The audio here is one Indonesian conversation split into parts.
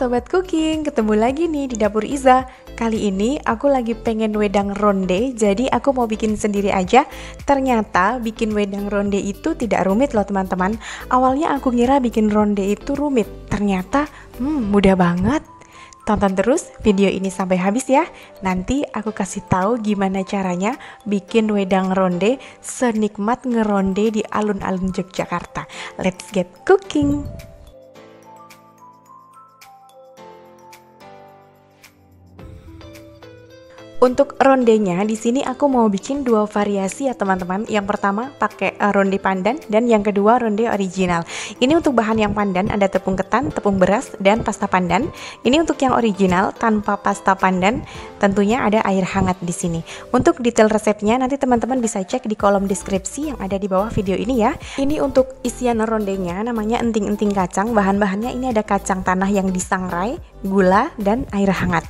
Sobat Cooking, ketemu lagi nih di Dapur Iza. Kali ini aku lagi pengen wedang ronde, jadi aku mau bikin sendiri aja. Ternyata bikin wedang ronde itu tidak rumit loh teman-teman. Awalnya aku ngira bikin ronde itu rumit, ternyata mudah banget. Tonton terus video ini sampai habis ya. Nanti aku kasih tahu gimana caranya bikin wedang ronde senikmat ngeronde di alun-alun Yogyakarta. Let's get cooking. Untuk rondenya di sini aku mau bikin dua variasi ya teman-teman. Yang pertama pakai ronde pandan dan yang kedua ronde original. Ini untuk bahan yang pandan ada tepung ketan, tepung beras dan pasta pandan. Ini untuk yang original tanpa pasta pandan, tentunya ada air hangat di sini. Untuk detail resepnya nanti teman-teman bisa cek di kolom deskripsi yang ada di bawah video ini ya. Ini untuk isian rondenya namanya enting-enting kacang. Bahan-bahannya ini ada kacang tanah yang disangrai, gula dan air hangat.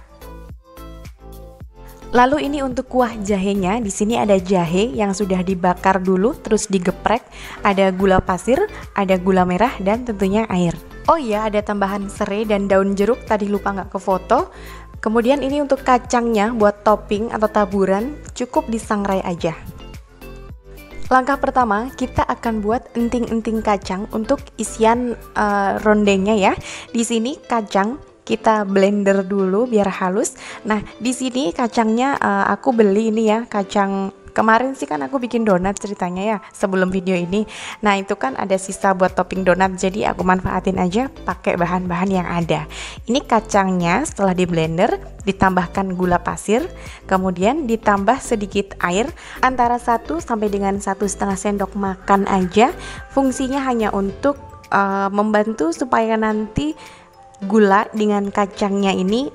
Lalu ini untuk kuah jahenya, di sini ada jahe yang sudah dibakar dulu terus digeprek, ada gula pasir, ada gula merah dan tentunya air. Oh iya, ada tambahan serai dan daun jeruk, tadi lupa nggak ke foto. Kemudian ini untuk kacangnya buat topping atau taburan, cukup disangrai aja. Langkah pertama, kita akan buat enting-enting kacang untuk isian rondenya ya. Di sini kacang kita blender dulu biar halus. Nah, di sini kacangnya aku beli ini ya, kacang kemarin sih kan aku bikin donat ceritanya ya sebelum video ini. Nah, itu kan ada sisa buat topping donat, jadi aku manfaatin aja pakai bahan-bahan yang ada. Ini kacangnya setelah di blender ditambahkan gula pasir, kemudian ditambah sedikit air antara 1 sampai dengan 1,5 sendok makan aja. Fungsinya hanya untuk membantu supaya nanti gula dengan kacangnya ini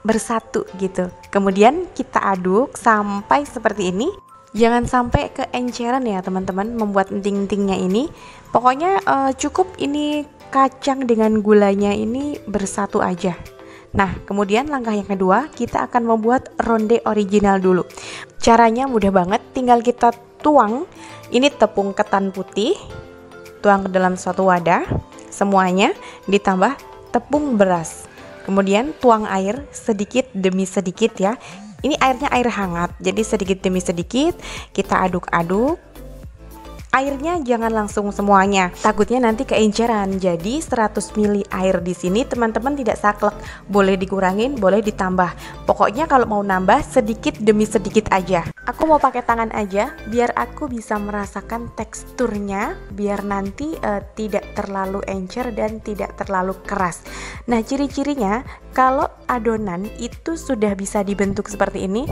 bersatu gitu. Kemudian kita aduk sampai seperti ini. Jangan sampai keenceran ya teman-teman membuat enting-entingnya ini. Pokoknya cukup ini kacang dengan gulanya ini bersatu aja. Nah, kemudian langkah yang kedua, kita akan membuat ronde original dulu. Caranya mudah banget, tinggal kita tuang ini tepung ketan putih, tuang ke dalam suatu wadah, semuanya ditambah tepung beras, kemudian tuang air sedikit demi sedikit ya. Ini airnya air hangat, jadi sedikit demi sedikit kita aduk-aduk. Airnya jangan langsung semuanya, takutnya nanti keenceran. Jadi 100 ml air di sini teman-teman tidak saklek, boleh dikurangin, boleh ditambah. Pokoknya kalau mau nambah sedikit demi sedikit aja. Aku mau pakai tangan aja biar aku bisa merasakan teksturnya, biar nanti tidak terlalu encer dan tidak terlalu keras. Nah, ciri-cirinya kalau adonan itu sudah bisa dibentuk seperti ini,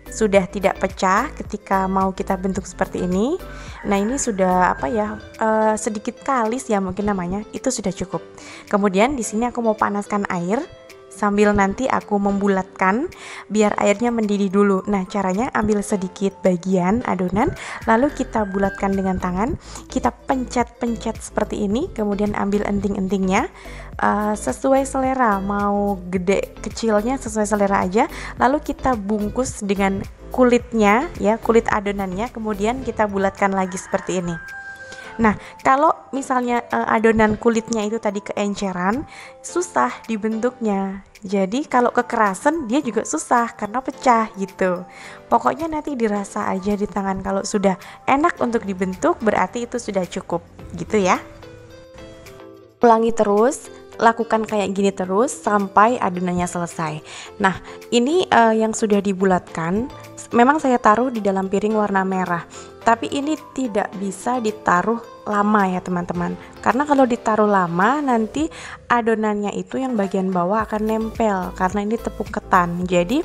sudah tidak pecah ketika mau kita bentuk seperti ini. Nah, ini sudah sedikit kalis ya mungkin namanya, itu sudah cukup. Kemudian di sini aku mau panaskan air sambil nanti aku membulatkan biar airnya mendidih dulu. Nah, caranya ambil sedikit bagian adonan lalu kita bulatkan dengan tangan, kita pencet-pencet seperti ini, kemudian ambil enting-entingnya sesuai selera, mau gede kecilnya sesuai selera aja. Lalu kita bungkus dengan kulitnya ya, kulit adonannya, kemudian kita bulatkan lagi seperti ini. Nah, kalau misalnya adonan kulitnya itu tadi keenceran, susah dibentuknya. Jadi kalau kekerasan dia juga susah karena pecah gitu. Pokoknya nanti dirasa aja di tangan, kalau sudah enak untuk dibentuk berarti itu sudah cukup gitu ya. Ulangi terus, lakukan kayak gini terus sampai adonannya selesai. Nah, ini yang sudah dibulatkan memang saya taruh di dalam piring warna merah, tapi ini tidak bisa ditaruh lama ya teman-teman, karena kalau ditaruh lama nanti adonannya itu yang bagian bawah akan nempel karena ini tepung ketan, jadi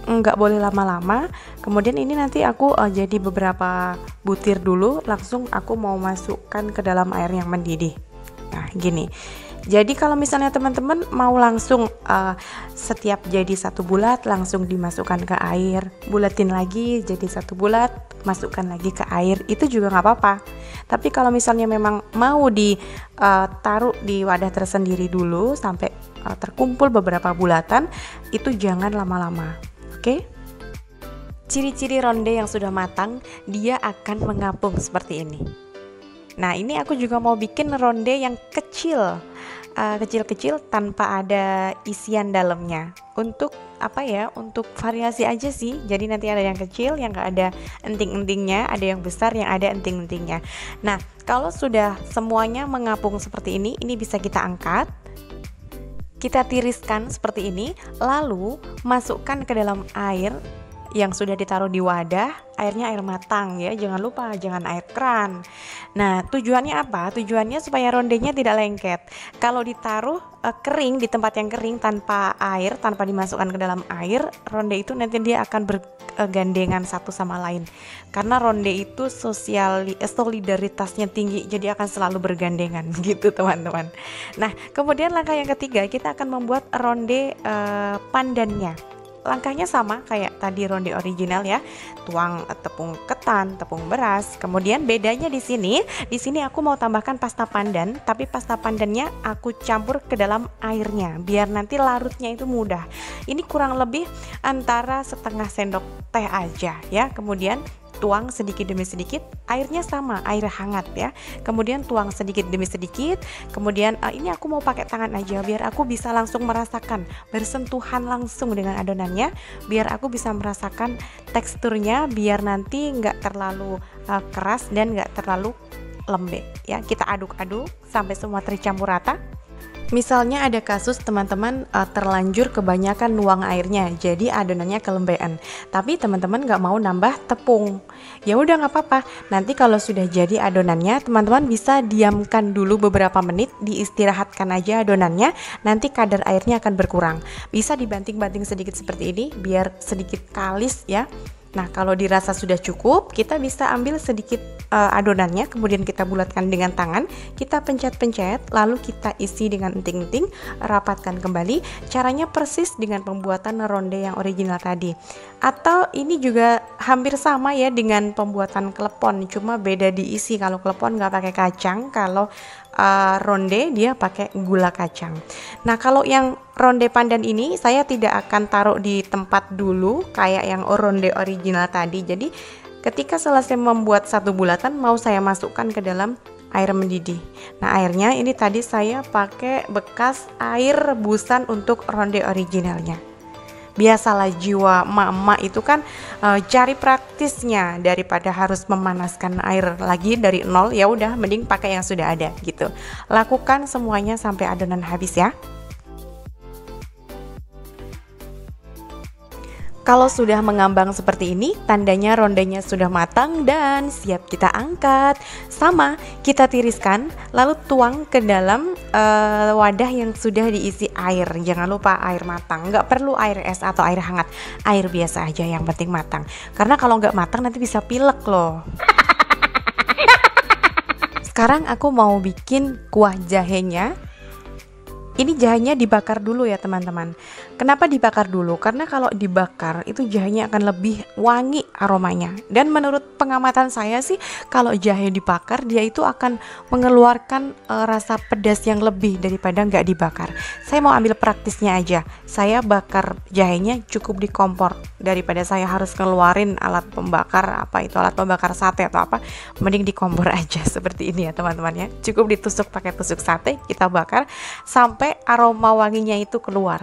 nggak boleh lama-lama. Kemudian ini nanti aku jadi beberapa butir dulu, langsung aku mau masukkan ke dalam air yang mendidih. Nah, gini. Jadi kalau misalnya teman-teman mau langsung setiap jadi satu bulat langsung dimasukkan ke air, bulatin lagi jadi satu bulat, masukkan lagi ke air, itu juga nggak apa-apa. Tapi kalau misalnya memang mau ditaruh di wadah tersendiri dulu sampai terkumpul beberapa bulatan, itu jangan lama-lama. Oke? Ciri-ciri ronde yang sudah matang, dia akan mengapung seperti ini. Nah, ini aku juga mau bikin ronde yang kecil. kecil-kecil tanpa ada isian dalamnya. Untuk apa ya? Untuk variasi aja sih. Jadi nanti ada yang kecil yang nggak ada enting-entingnya, ada yang besar yang ada enting-entingnya. Nah, kalau sudah semuanya mengapung seperti ini bisa kita angkat. Kita tiriskan seperti ini, lalu masukkan ke dalam air yang sudah ditaruh di wadah. Airnya air matang ya, jangan lupa, jangan air keran. Nah, tujuannya apa? Tujuannya supaya rondenya tidak lengket. Kalau ditaruh kering di tempat yang kering tanpa air, tanpa dimasukkan ke dalam air, ronde itu nanti dia akan bergandengan satu sama lain. Karena ronde itu solidaritasnya tinggi, jadi akan selalu bergandengan gitu teman-teman. Nah, kemudian langkah yang ketiga, kita akan membuat ronde pandannya. Langkahnya sama kayak tadi ronde original ya. Tuang tepung ketan, tepung beras. Kemudian bedanya di sini aku mau tambahkan pasta pandan, tapi pasta pandannya aku campur ke dalam airnya biar nanti larutnya itu mudah. Ini kurang lebih antara setengah sendok teh aja ya. Kemudian tuang sedikit demi sedikit, airnya sama, air hangat ya. Kemudian tuang sedikit demi sedikit. Kemudian ini aku mau pakai tangan aja biar aku bisa langsung merasakan, bersentuhan langsung dengan adonannya, biar aku bisa merasakan teksturnya, biar nanti nggak terlalu keras dan nggak terlalu lembek ya. Kita aduk-aduk sampai semua tercampur rata. Misalnya ada kasus teman-teman terlanjur kebanyakan nuang airnya, jadi adonannya kelembean. Tapi teman-teman nggak mau nambah tepung, ya udah nggak apa-apa. Nanti kalau sudah jadi adonannya, teman-teman bisa diamkan dulu beberapa menit, diistirahatkan aja adonannya. Nanti kadar airnya akan berkurang. Bisa dibanting-banting sedikit seperti ini, biar sedikit kalis ya. Nah, kalau dirasa sudah cukup, kita bisa ambil sedikit adonannya, kemudian kita bulatkan dengan tangan, kita pencet-pencet, lalu kita isi dengan enting-enting, rapatkan kembali. Caranya persis dengan pembuatan ronde yang original tadi. Atau ini juga hampir sama ya dengan pembuatan klepon, cuma beda diisi. Kalau klepon nggak pakai kacang, kalau ronde dia pakai gula kacang. Nah, kalau yang ronde pandan ini saya tidak akan taruh di tempat dulu kayak yang ronde original tadi. Jadi ketika selesai membuat satu bulatan, mau saya masukkan ke dalam air mendidih. Nah, airnya ini tadi saya pakai bekas air rebusan untuk ronde originalnya. Biasalah jiwa emak-emak itu kan cari praktisnya, daripada harus memanaskan air lagi dari nol, ya udah mending pakai yang sudah ada gitu. Lakukan semuanya sampai adonan habis ya. Kalau sudah mengambang seperti ini, tandanya rondenya sudah matang dan siap kita angkat. Sama, kita tiriskan, lalu tuang ke dalam wadah yang sudah diisi air. Jangan lupa air matang, nggak perlu air es atau air hangat, air biasa aja yang penting matang. Karena kalau nggak matang nanti bisa pilek loh. Sekarang aku mau bikin kuah jahenya. Ini jahenya dibakar dulu ya teman-teman. Kenapa dibakar dulu? Karena kalau dibakar itu jahenya akan lebih wangi aromanya. Dan menurut pengamatan saya sih, kalau jahe dibakar dia itu akan mengeluarkan rasa pedas yang lebih daripada nggak dibakar. Saya mau ambil praktisnya aja. Saya bakar jahenya cukup di kompor, daripada saya harus ngeluarin alat pembakar, apa itu alat pembakar sate atau apa, mending di kompor aja seperti ini ya teman-teman ya. Cukup ditusuk pakai tusuk sate, kita bakar sampai aroma wanginya itu keluar.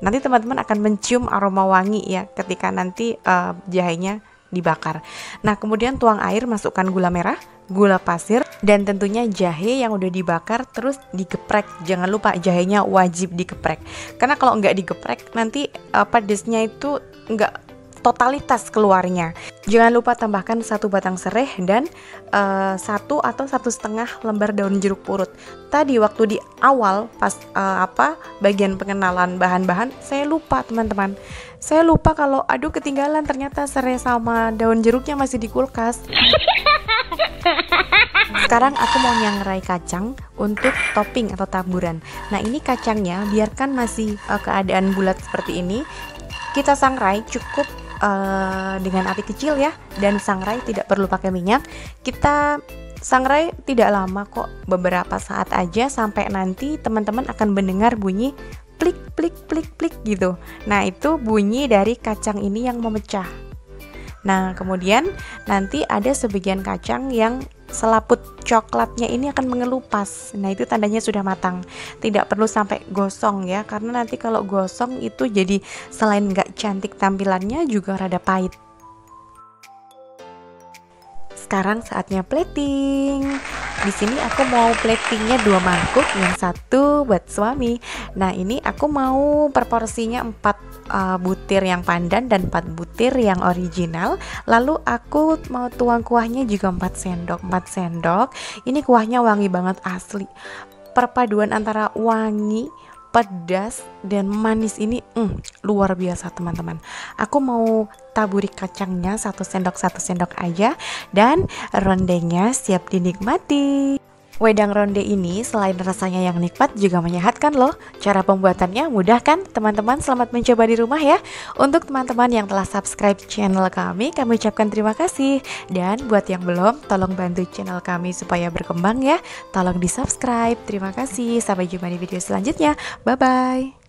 Nanti teman-teman akan mencium aroma wangi ya ketika nanti jahenya dibakar. Nah, kemudian tuang air, masukkan gula merah, gula pasir, dan tentunya jahe yang udah dibakar terus digeprek. Jangan lupa jahenya wajib digeprek. Karena kalau nggak digeprek nanti pedesnya itu nggak totalitas keluarnya. Jangan lupa tambahkan 1 batang serai dan 1 atau 1,5 lembar daun jeruk purut. Tadi waktu di awal pas bagian pengenalan bahan-bahan, saya lupa teman-teman. Saya lupa kalau aduh ketinggalan, ternyata serai sama daun jeruknya masih di kulkas. Sekarang aku mau nyangrai kacang untuk topping atau taburan. Nah, ini kacangnya biarkan masih keadaan bulat seperti ini. Kita sangrai cukup dengan api kecil ya, dan sangrai tidak perlu pakai minyak. Kita sangrai tidak lama kok, beberapa saat aja, sampai nanti teman-teman akan mendengar bunyi plik plik plik plik gitu. Nah, itu bunyi dari kacang ini yang memecah. Nah, kemudian nanti ada sebagian kacang yang selaput coklatnya ini akan mengelupas. Nah, itu tandanya sudah matang. Tidak perlu sampai gosong ya, karena nanti kalau gosong itu jadi selain nggak cantik tampilannya juga rada pahit. Sekarang saatnya plating. Di sini aku mau platingnya 2 mangkuk, yang satu buat suami. Nah, ini aku mau proporsinya 4 butir yang pandan dan 4 butir yang original. Lalu aku mau tuang kuahnya juga 4 sendok. 4 sendok. Ini kuahnya wangi banget asli. Perpaduan antara wangi, pedas dan manis ini luar biasa teman-teman. Aku mau taburi kacangnya 1 sendok aja, dan rondenya siap dinikmati. Wedang ronde ini selain rasanya yang nikmat juga menyehatkan loh. Cara pembuatannya mudah kan teman-teman? Selamat mencoba di rumah ya. Untuk teman-teman yang telah subscribe channel kami ucapkan terima kasih. Dan buat yang belum, tolong bantu channel kami supaya berkembang ya. Tolong di subscribe. Terima kasih. Sampai jumpa di video selanjutnya. Bye bye.